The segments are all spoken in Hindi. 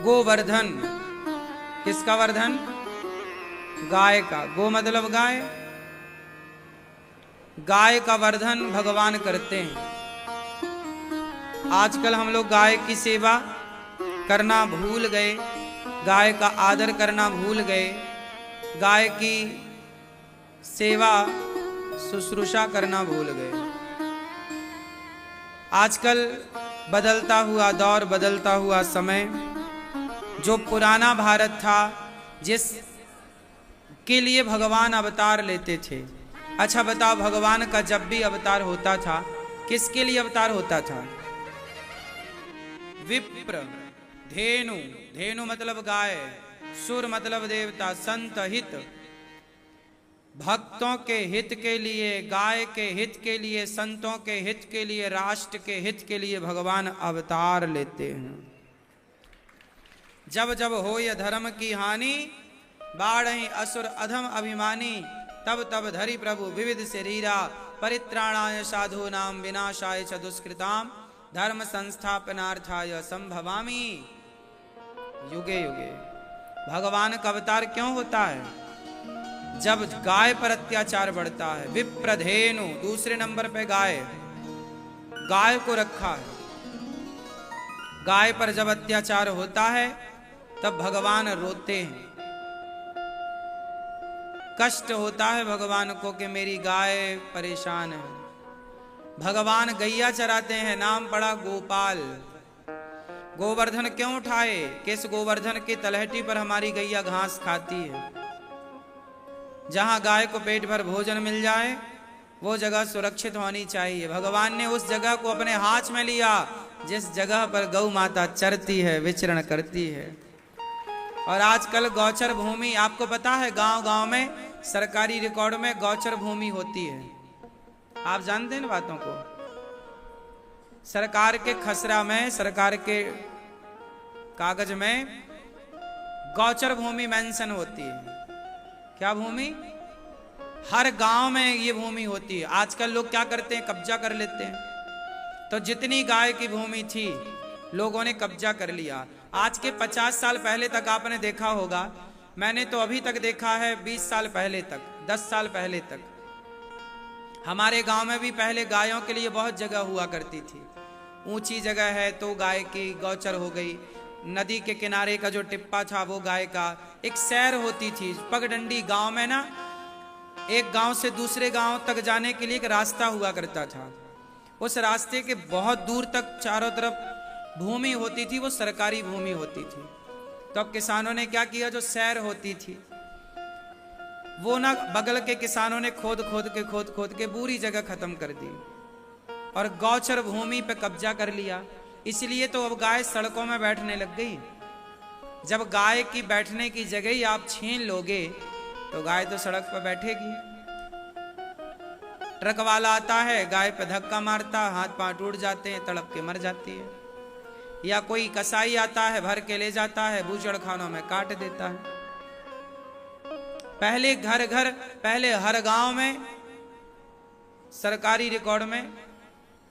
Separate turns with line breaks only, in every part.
गोवर्धन, किसका वर्धन? गाय का। गो मतलब गाय, गाय का वर्धन भगवान करते हैं। आजकल हम लोग गाय की सेवा करना भूल गए, गाय का आदर करना भूल गए, गाय की सेवा शुश्रूषा करना भूल गए। आजकल बदलता हुआ दौर, बदलता हुआ समय, जो पुराना भारत था जिस के लिए भगवान अवतार लेते थे। अच्छा बताओ, भगवान का जब भी अवतार होता था किसके लिए अवतार होता था? विप्र, धेनु, धेनु मतलब गाय, सुर मतलब देवता, संत हित, भक्तों के हित के लिए, गाय के हित के लिए, संतों के हित के लिए, राष्ट्र के हित के लिए भगवान अवतार लेते हैं। जब जब हो यह धर्म की हानि, बाढ़हि असुर अधम अभिमानी, तब तब धरि प्रभु विविध शरीरा, परित्राणाय साधूनां विनाशाय च दुष्कृतां, धर्म संस्थापनार्थाय संभवामि युगे युगे। भगवान का अवतार क्यों होता है? जब गाय पर अत्याचार बढ़ता है। विप्रधेनु, दूसरे नंबर पे गाय, गाय को रखा है। गाय पर जब अत्याचार होता है तब भगवान रोते हैं, कष्ट होता है भगवान को कि मेरी गाय परेशान है। भगवान गैया चराते हैं, नाम पड़ा गोपाल। गोवर्धन क्यों उठाए? किस गोवर्धन की तलहटी पर हमारी गैया घास खाती है। जहां गाय को पेट भर भोजन मिल जाए वो जगह सुरक्षित होनी चाहिए। भगवान ने उस जगह को अपने हाथ में लिया जिस जगह पर गौ माता चरती है, विचरण करती है। और आजकल गौचर भूमि, आपको पता है गांव गांव में सरकारी रिकॉर्ड में गौचर भूमि होती है। आप जानते हैं इन बातों को? सरकार के खसरा में, सरकार के कागज में गौचर भूमि मेंशन होती है। क्या भूमि? हर गांव में ये भूमि होती है। आजकल लोग क्या करते हैं? कब्जा कर लेते हैं। तो जितनी गाय की भूमि थी लोगों ने कब्जा कर लिया। आज के 50 साल पहले तक आपने देखा होगा, मैंने तो अभी तक देखा है 20 साल पहले तक, 10 साल पहले तक हमारे गांव में भी पहले गायों के लिए बहुत जगह हुआ करती थी। ऊंची जगह है तो गाय की गौचर हो गई, नदी के किनारे का जो टिप्पा था वो गाय का। एक सैर होती थी पगडंडी गांव में ना, एक गांव से दूसरे गांव तक जाने के लिए एक रास्ता हुआ करता था। उस रास्ते के बहुत दूर तक चारों तरफ भूमि होती थी, वो सरकारी भूमि होती थी। तो अब किसानों ने क्या किया, जो सैर होती थी वो ना बगल के किसानों ने खोद खोद के पूरी जगह खत्म कर दी और गौचर भूमि पे कब्जा कर लिया। इसलिए तो अब गाय सड़कों में बैठने लग गई। जब गाय की बैठने की जगह ही आप छीन लोगे तो गाय तो सड़क पर बैठेगी। ट्रक वाला आता है, गाय पे धक्का मारता, हाथ पांव टूट जाते हैं, तड़प के मर जाती है। या कोई कसाई आता है, भर के ले जाता है, बूचड़ खानों में काट देता है। पहले पहले हर गांव में सरकारी रिकॉर्ड में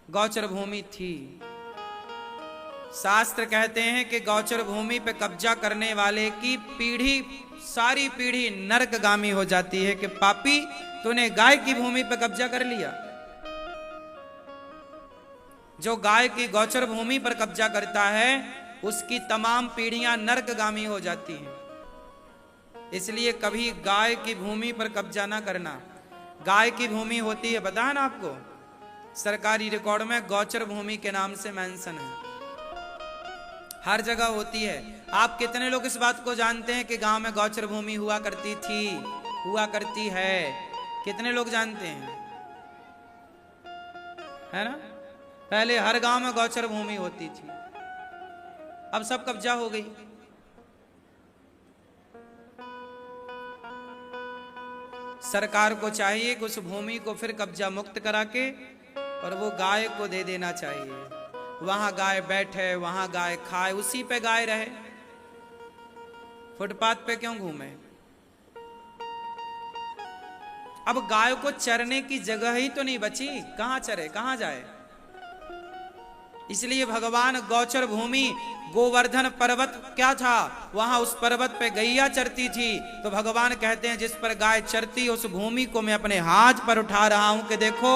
गौचर भूमि थी। शास्त्र कहते हैं कि गौचर भूमि पे कब्जा करने वाले की पीढ़ी, सारी पीढ़ी नरकगामी हो जाती है कि पापी तूने गाय की भूमि पे कब्जा कर लिया। जो गाय की गौचर भूमि पर कब्जा करता है उसकी तमाम पीढ़ियां नरकगामी हो जाती हैं। इसलिए कभी गाय की भूमि पर कब्जा ना करना। गाय की भूमि होती है, पता है ना आपको, सरकारी रिकॉर्ड में गौचर भूमि के नाम से मेंशन है, हर जगह होती है। आप कितने लोग इस बात को जानते हैं कि गांव में गौचर भूमि हुआ करती थी, हुआ करती है? कितने लोग जानते हैं? है ना? पहले हर गांव में गौचर भूमि होती थी, अब सब कब्जा हो गई। सरकार को चाहिए कि उस भूमि को फिर कब्जा मुक्त करा के और वो गाय को दे देना चाहिए। वहां गाय बैठे, वहां गाय खाए, उसी पे गाय रहे। फुटपाथ पे क्यों घूमे? अब गाय को चरने की जगह ही तो नहीं बची, कहां चरे, कहां जाए? इसलिए भगवान गौचर भूमि गोवर्धन पर्वत क्या था, वहां उस पर्वत पे गैया चरती थी। तो भगवान कहते हैं जिस पर गाय चरती उस भूमि को मैं अपने हाथ पर उठा रहा हूं कि देखो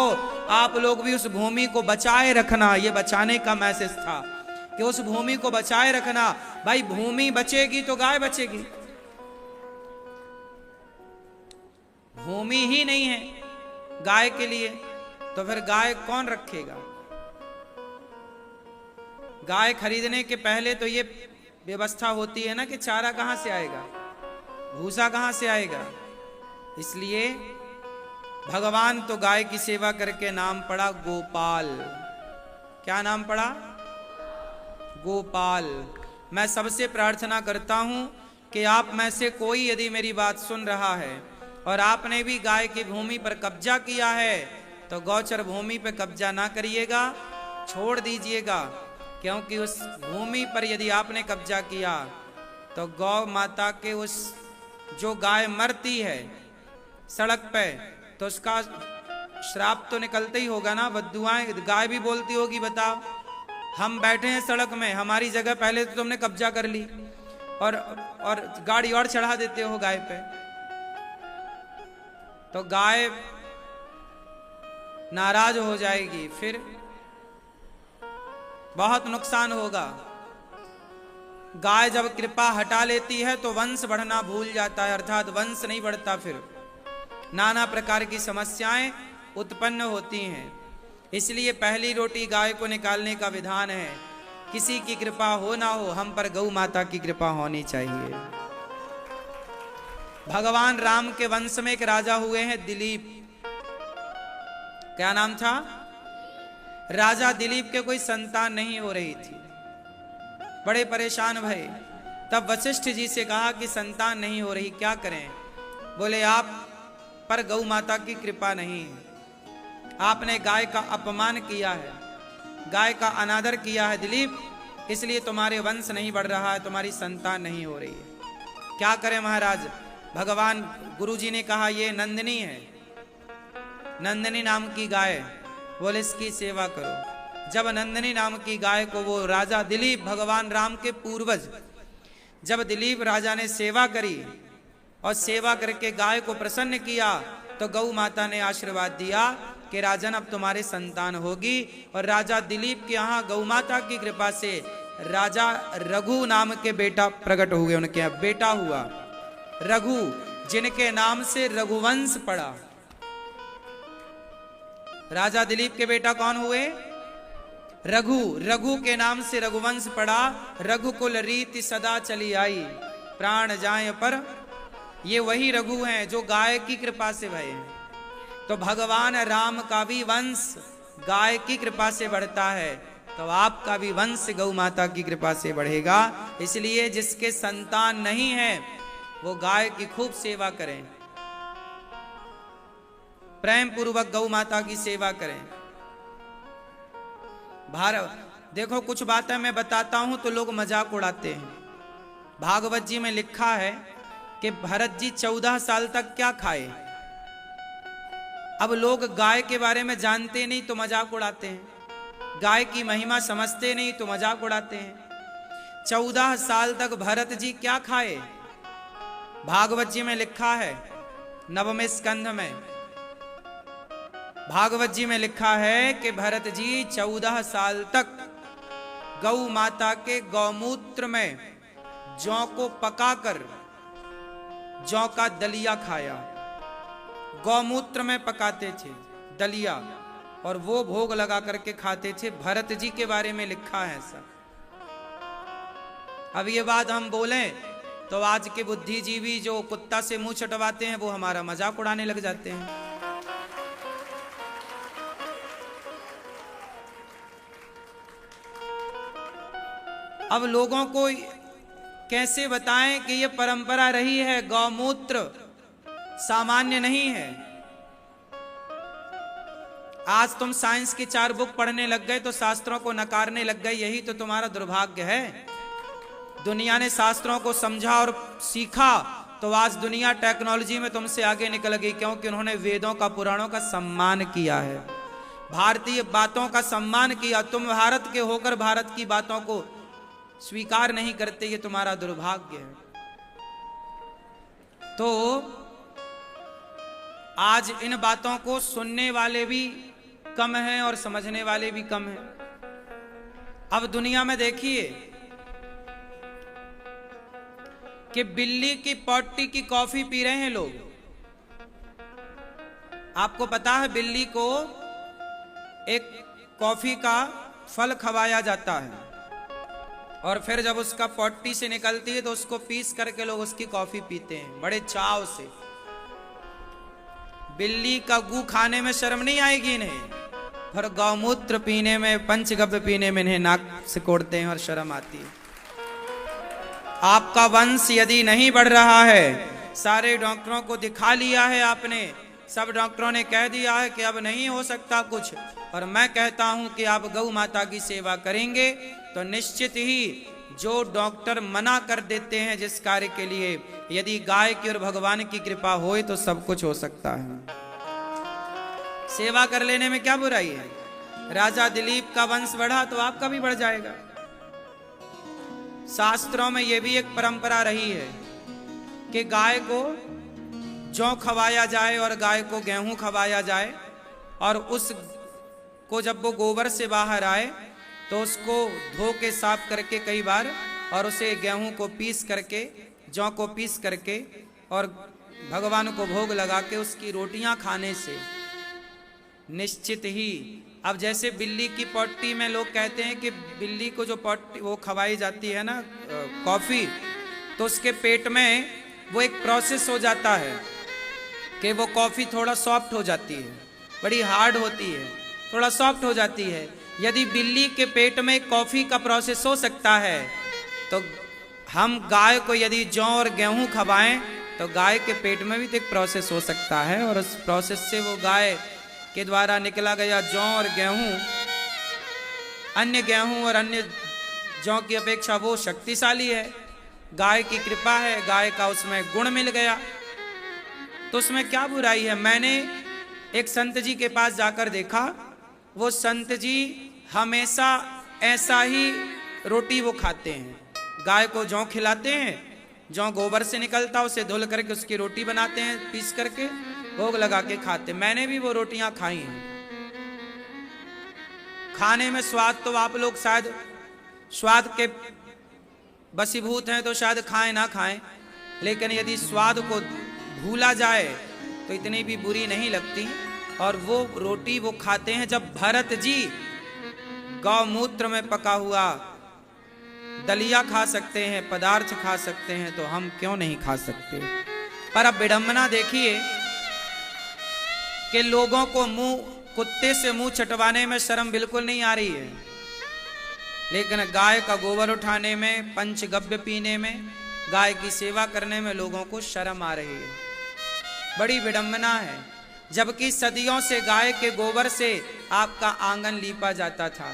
आप लोग भी उस भूमि को बचाए रखना। ये बचाने का मैसेज था कि उस भूमि को बचाए रखना। भाई भूमि बचेगी तो गाय बचेगी। भूमि ही नहीं है गाय के लिए तो फिर गाय कौन रखेगा। गाय खरीदने के पहले तो ये व्यवस्था होती है ना कि चारा कहां से आएगा, भूसा कहां से आएगा। इसलिए भगवान तो गाय की सेवा करके नाम पड़ा गोपाल। क्या नाम पड़ा? गोपाल। मैं सबसे प्रार्थना करता हूं कि आप में से कोई यदि मेरी बात सुन रहा है और आपने भी गाय की भूमि पर कब्जा किया है तो गौचर भूमि पर कब्जा ना करिएगा, छोड़ दीजिएगा। क्योंकि उस भूमि पर यदि आपने कब्जा किया तो गौ माता के उस जो गाय मरती है सड़क पे तो उसका श्राप तो निकलता ही होगा ना। बद्दुआएं गाय भी बोलती होगी, बताओ हम बैठे हैं सड़क में, हमारी जगह पहले तो तुमने कब्जा कर ली और गाड़ी और चढ़ा देते हो गाय पे, तो गाय नाराज हो जाएगी, फिर बहुत नुकसान होगा। गाय जब कृपा हटा लेती है तो वंश बढ़ना भूल जाता है, अर्थात वंश नहीं बढ़ता, फिर नाना प्रकार की समस्याएं उत्पन्न होती हैं। इसलिए पहली रोटी गाय को निकालने का विधान है। किसी की कृपा हो ना हो, हम पर गौ माता की कृपा होनी चाहिए। भगवान राम के वंश में एक राजा हुए हैं दिलीप। क्या नाम था? राजा दिलीप के कोई संतान नहीं हो रही थी, बड़े परेशान भये। तब वशिष्ठ जी से कहा कि संतान नहीं हो रही, क्या करें? बोले आप पर गौ माता की कृपा नहीं है, आपने गाय का अपमान किया है, गाय का अनादर किया है दिलीप, इसलिए तुम्हारे वंश नहीं बढ़ रहा है, तुम्हारी संतान नहीं हो रही है। क्या करें महाराज? भगवान गुरुजी ने कहा ये नंदिनी है, नंदिनी नाम की गाय, बोले इसकी सेवा करो। जब नंदिनी नाम की गाय को वो राजा दिलीप, भगवान राम के पूर्वज, जब दिलीप राजा ने सेवा करी और सेवा करके गाय को प्रसन्न किया तो गौ माता ने आशीर्वाद दिया कि राजन अब तुम्हारे संतान होगी। और राजा दिलीप के यहाँ गौ माता की कृपा से राजा रघु नाम के बेटा प्रकट हुए, उनके यहाँ बेटा हुआ रघु, जिनके नाम से रघुवंश पड़ा। राजा दिलीप के बेटा कौन हुए? रघु। रघु के नाम से रघुवंश पड़ा। रघुकुल रीति सदा चली आई, प्राण जाए पर। ये वही रघु हैं जो गाय की कृपा से भये हैं। तो भगवान राम का भी वंश गाय की कृपा से बढ़ता है, तो आपका भी वंश गौ माता की कृपा से बढ़ेगा। इसलिए जिसके संतान नहीं है वो गाय की खूब सेवा करें, प्रेम पूर्वक गौ माता की सेवा करें। भारत देखो, कुछ बातें मैं बताता हूं तो लोग मजाक उड़ाते हैं। भागवत जी में लिखा है कि भरत जी 14 साल तक क्या खाए। अब लोग गाय के बारे में जानते नहीं तो मजाक उड़ाते हैं, गाय की महिमा समझते नहीं तो मजाक उड़ाते हैं। 14 साल तक भरत जी क्या खाए? भागवत जी में लिखा है, नवम स्कंध में भागवत जी में लिखा है कि भरत जी 14 साल तक गौ माता के गौमूत्र में जौ को पकाकर जौ का दलिया खाया। गौमूत्र में पकाते थे दलिया और वो भोग लगा करके खाते थे। भरत जी के बारे में लिखा है ऐसा। अब ये बात हम बोलें तो आज के बुद्धिजीवी जो कुत्ता से मुंह चटवाते हैं वो हमारा मजाक उड़ाने लग जाते हैं। अब लोगों को कैसे बताएं कि ये परंपरा रही है, गौमूत्र सामान्य नहीं है। आज तुम साइंस की 4 बुक पढ़ने लग गए तो शास्त्रों को नकारने लग गए, यही तो तुम्हारा दुर्भाग्य है। दुनिया ने शास्त्रों को समझा और सीखा तो आज दुनिया टेक्नोलॉजी में तुमसे आगे निकल गई, क्योंकि उन्होंने वेदों का पुराणों का सम्मान किया है। भारतीय बातों का सम्मान किया, तुम भारत के होकर भारत की बातों को स्वीकार नहीं करते, ये तुम्हारा दुर्भाग्य है। तो आज इन बातों को सुनने वाले भी कम हैं और समझने वाले भी कम हैं। अब दुनिया में देखिए कि बिल्ली की पोटी की कॉफी पी रहे हैं लोग। आपको पता है बिल्ली को एक कॉफी का फल खवाया जाता है और फिर जब उसका पोटी से निकलती है तो उसको पीस करके लोग उसकी कॉफी पीते हैं बड़े चाव से। बिल्ली का गू खाने में शर्म नहीं आएगी इन्हें, पर गौमूत्र पीने में, पंचगव्य पीने में इन्हें नाक से कोड़ते हैं और शर्म आती है। आपका वंश यदि नहीं बढ़ रहा है, सारे डॉक्टरों को दिखा लिया है आपने, सब डॉक्टरों ने कह दिया है कि अब नहीं हो सकता कुछ, और मैं कहता हूं कि आप गौ माता की सेवा करेंगे तो निश्चित ही जो डॉक्टर मना कर देते हैं जिस कार्य के लिए, यदि गाय की और भगवान की कृपा होए तो सब कुछ हो सकता है। सेवा कर लेने में क्या बुराई है? राजा दिलीप का वंश बढ़ा तो आपका भी बढ़ जाएगा। शास्त्रों में यह भी एक परंपरा रही है कि गाय को जौ खवाया जाए और गाय को गेहूं खवाया जाए, और उस को जब वो गोबर से बाहर आए तो उसको धो के साफ करके कई बार, और उसे गेहूं को पीस करके, जौ को पीस करके और भगवान को भोग लगा के उसकी रोटियां खाने से निश्चित ही, अब जैसे बिल्ली की पोटी में लोग कहते हैं कि बिल्ली को जो पोटी वो खवाई जाती है ना कॉफी, तो उसके पेट में वो एक प्रोसेस हो जाता है कि वो कॉफी थोड़ा सॉफ्ट हो जाती है, बड़ी हार्ड होती है, थोड़ा सॉफ्ट हो जाती है। यदि बिल्ली के पेट में कॉफी का प्रोसेस हो सकता है तो हम गाय को यदि जौ और गेहूं खवाएं तो गाय के पेट में भी तो एक प्रोसेस हो सकता है, और उस प्रोसेस से वो गाय के द्वारा निकला गया जौ और गेहूं, अन्य गेहूं और अन्य जौ की अपेक्षा वो शक्तिशाली है। गाय की कृपा है, गाय का उसमें गुण मिल गया, तो उसमें क्या बुराई है। मैंने एक संत जी के पास जाकर देखा, वो संत जी हमेशा ऐसा ही रोटी वो खाते हैं, गाय को जौ खिलाते हैं, जौ गोबर से निकलता उसे धुल करके उसकी रोटी बनाते हैं, पीस करके भोग लगा के खाते। मैंने भी वो रोटियां खाई हैं। खाने में स्वाद तो आप लोग शायद स्वाद के बसीभूत हैं तो शायद खाएं ना खाएं, लेकिन यदि स्वाद को भूला जाए तो इतनी भी बुरी नहीं लगती। और वो रोटी वो खाते हैं। जब भरत जी गौमूत्र में पका हुआ दलिया खा सकते हैं, पदार्थ खा सकते हैं, तो हम क्यों नहीं खा सकते। पर अब विडंबना देखिए कि लोगों को कुत्ते से मुंह चटवाने में शर्म बिल्कुल नहीं आ रही है, लेकिन गाय का गोबर उठाने में, पंचगव्य पीने में, गाय की सेवा करने में लोगों को शर्म आ रही है। बड़ी विडंबना है। जबकि सदियों से गाय के गोबर से आपका आंगन लीपा जाता था।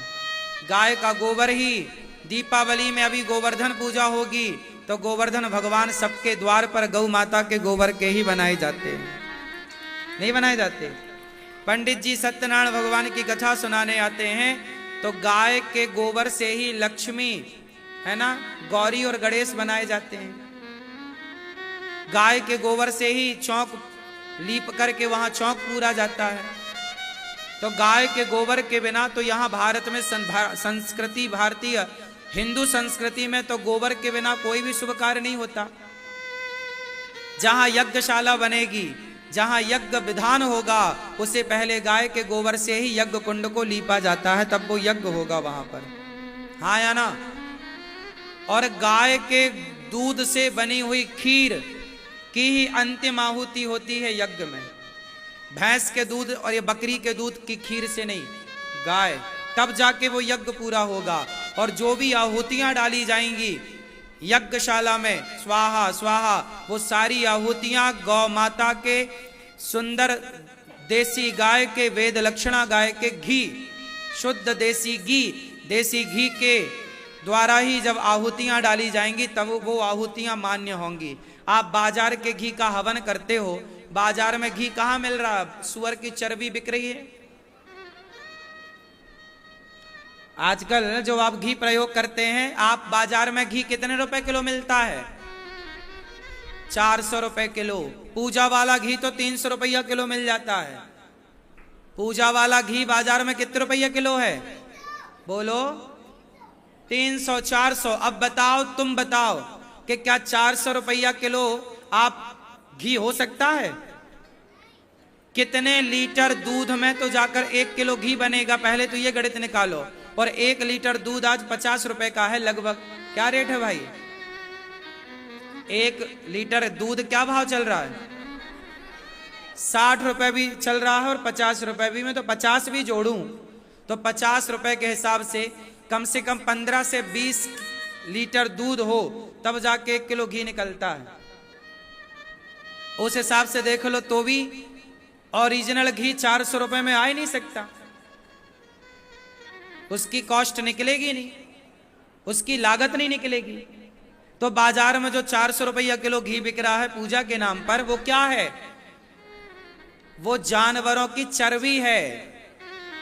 गाय का गोबर ही, दीपावली में अभी गोवर्धन पूजा होगी तो गोवर्धन भगवान सबके द्वार पर गौ माता के गोबर के ही बनाए जाते हैं, नहीं बनाए जाते। पंडित जी सत्यनारायण भगवान की कथा सुनाने आते हैं तो गाय के गोबर से ही लक्ष्मी, है ना, गौरी और गणेश बनाए जाते हैं। गाय के गोबर से ही चौक लीप करके वहां चौक पूरा जाता है। तो गाय के गोबर के बिना तो यहाँ भारत में संस्कृति, भारतीय हिंदू संस्कृति में तो गोबर के बिना कोई भी शुभ कार्य नहीं होता। जहां यज्ञशाला बनेगी, जहां यज्ञ विधान होगा, उससे पहले गाय के गोबर से ही यज्ञ कुंड को लीपा जाता है, तब वो यज्ञ होगा वहां पर, हाँ या ना। और गाय के दूध से बनी हुई खीर की ही अंतिम आहुति होती है यज्ञ में। भैंस के दूध और ये बकरी के दूध की खीर से नहीं, गाय, तब जाके वो यज्ञ पूरा होगा। और जो भी आहुतियां डाली जाएंगी यज्ञशाला में, स्वाहा स्वाहा, वो सारी आहुतियां गौ माता के सुंदर देसी गाय के, वेद लक्षणा गाय के घी, शुद्ध देसी घी के द्वारा ही जब आहुतियां डाली जाएंगी तब वो आहुतियां मान्य होंगी। आप बाजार के घी का हवन करते हो, बाजार में घी कहाँ मिल रहा है? सुअर की चर्बी बिक रही है, आजकल जो आप घी प्रयोग करते हैं, आप बाजार में घी कितने रुपए किलो मिलता है? 400 रुपए किलो। पूजा वाला घी तो 300 रुपया किलो मिल जाता है। पूजा वाला घी बाजार में कितने रुपया किलो है? बोलो 300 400। अब बताओ, तुम बताओ कि क्या 400 रुपया किलो आप घी हो सकता है? कितने लीटर दूध में तो जाकर 1 किलो घी बनेगा? पहले तो ये गणित निकालो। और 1 लीटर दूध आज 50 रुपए का है लगभग। क्या रेट है भाई? 1 लीटर दूध क्या भाव चल रहा है? 60 रुपए भी चल रहा है और 50 रुपए भी। मैं तो 50 भी जोड़ूं तो 50 रुपए के हिसाब से कम 15 से 20 लीटर दूध हो तब जाके 1 किलो घी निकलता है। उस हिसाब से देख लो तो भी ओरिजिनल घी 400 रुपए में आ ही नहीं सकता। उसकी कॉस्ट निकलेगी नहीं, उसकी लागत नहीं निकलेगी। तो बाजार में जो 400 रुपया किलो घी बिक रहा है पूजा के नाम पर, वो क्या है? वो जानवरों की चर्बी है।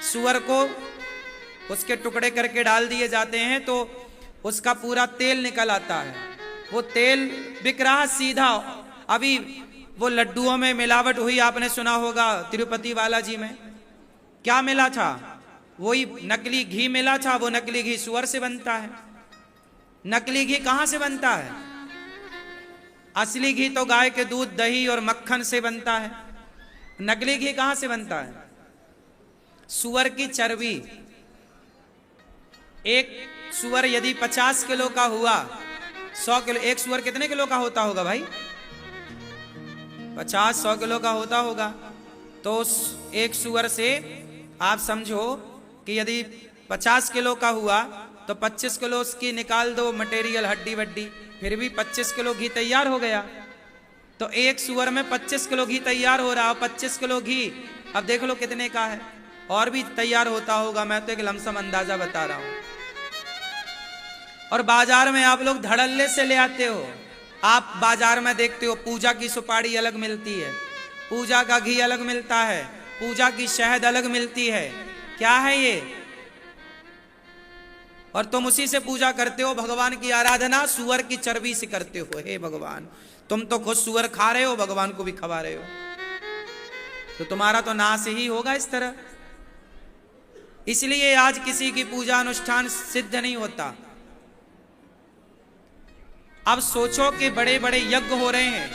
सुअर को उसके टुकड़े करके डाल दिए जाते हैं तो उसका पूरा तेल निकल आता है। वो तेल बिक रहा सीधा। अभी वो लड्डुओं में मिलावट हुई, आपने सुना होगा तिरुपति बालाजी में क्या मिला था? वही नकली घी मिला था। वो नकली घी सुअर से बनता है। नकली घी कहां से बनता है? असली घी तो गाय के दूध, दही और मक्खन से बनता है। नकली घी कहां से बनता है? सुअर की चर्बी। एक सुअर यदि 50 किलो का हुआ, 100 किलो, एक सुअर कितने किलो का होता होगा भाई? 50-100 किलो का होता होगा। तो एक सुअर से आप समझो कि यदि 50 किलो का हुआ तो 25 किलो उसकी निकाल दो मटेरियल, हड्डी वड्डी, फिर भी 25 किलो घी तैयार हो गया। तो एक सुअर में 25 किलो घी तैयार हो रहा है। 25 किलो घी अब देख लो कितने का है। और भी तैयार होता होगा, मैं तो एक लमसम अंदाजा बता रहा हूं। और बाजार में आप लोग धड़ल्ले से ले आते हो। आप बाजार में देखते हो पूजा की सुपारी अलग मिलती है, पूजा का घी अलग मिलता है, पूजा की शहद अलग मिलती है। क्या है ये? और तुम उसी से पूजा करते हो। भगवान की आराधना सुअर की चर्बी से करते हो। हे भगवान, तुम तो खुद सुअर खा रहे हो, भगवान को भी खवा रहे हो, तो तुम्हारा तो नाश ही होगा इस तरह। इसलिए आज किसी की पूजा अनुष्ठान सिद्ध नहीं होता। अब सोचो कि बड़े बड़े यज्ञ हो रहे हैं,